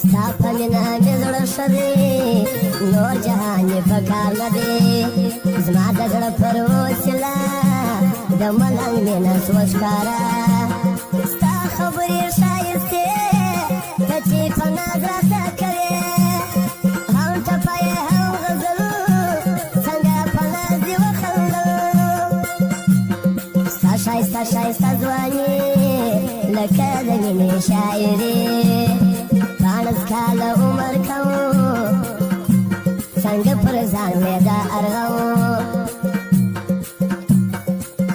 ستا په مینه مې زړه ښه دی نور جهان مې په کار نه دی زما د زړه پر وسیله د ملنګ مینه سوه ښکاره ستا خبرې ښایستې که چې په ناز راته کوې هم ټپه یې هم غزل څنګه په ناز دې وخندل ستا ښایسته ښایسته ځواني لکه د مینې شاعري پانس کاله عمر کوم څنګه پر ځان مې دا ارغوم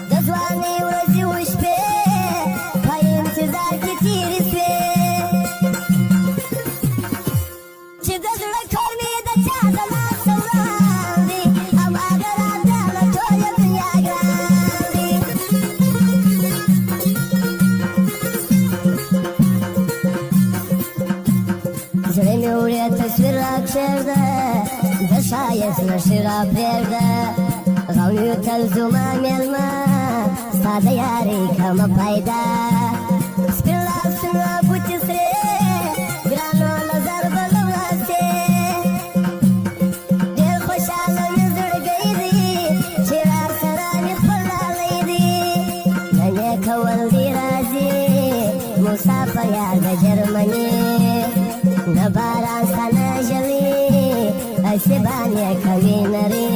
د ځوانۍ ورځې وشپې په انتظار کې تېرې سوې چې د زړه کور مې د چا د لاسه وړاندې هماغه راته له ټوله دنیا ګران دی زړه مې وړې تصویر راکښېږده د ښایست نښې راپرېږده غم یو تل زما مېلمه ستا د یارۍ کمه پیدا سپین لاسونه ګوتې سرې ګرانو نظر به له ورځې ډېر خوشحاله مې زړګی دی چې راسره مې خپل لالی دی نن یې کول دی راځي مسافر یار د جرمني د باران څنه ژوي هسې باندې کوي نري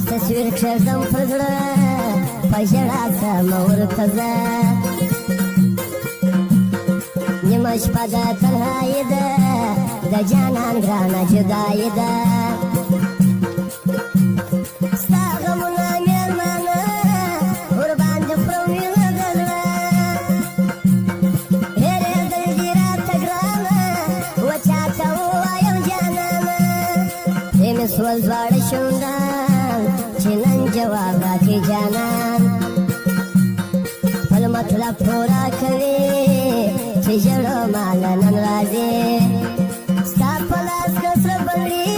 تصویر کښېږدم پر زړه په ژړا سمه ورته زه نیمه شپه د تنهایي ده د جانان ګرانه جدایي ده ستا غمونه مېلمانه ورباندې خورم وینه د زړه هېرېدل دي راته ګرانه و چاته ووایم جانانه پرې مې سول دواړه شونډان چې نن جواب راکړي جانان خپل مطلب پوره کوي چې ژړو ماله نن راځي ستا په لاس که سره بنګړي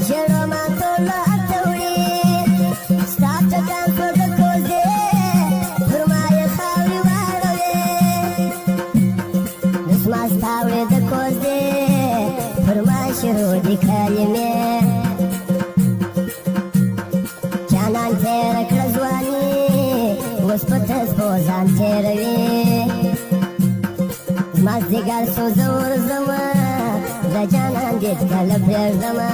ژړو ما ټوله هلته وړي ستا ټکان په د کوزدې پر ما یې خاورې واړوې دسما ستا وړې د کوزدې پر ما شروع دي کلمې جانان تېره کړه ځواني اوس په تسپو ځان تېروي مازدیګر سو زه ورځمه د جانان دید کله پرېږدمه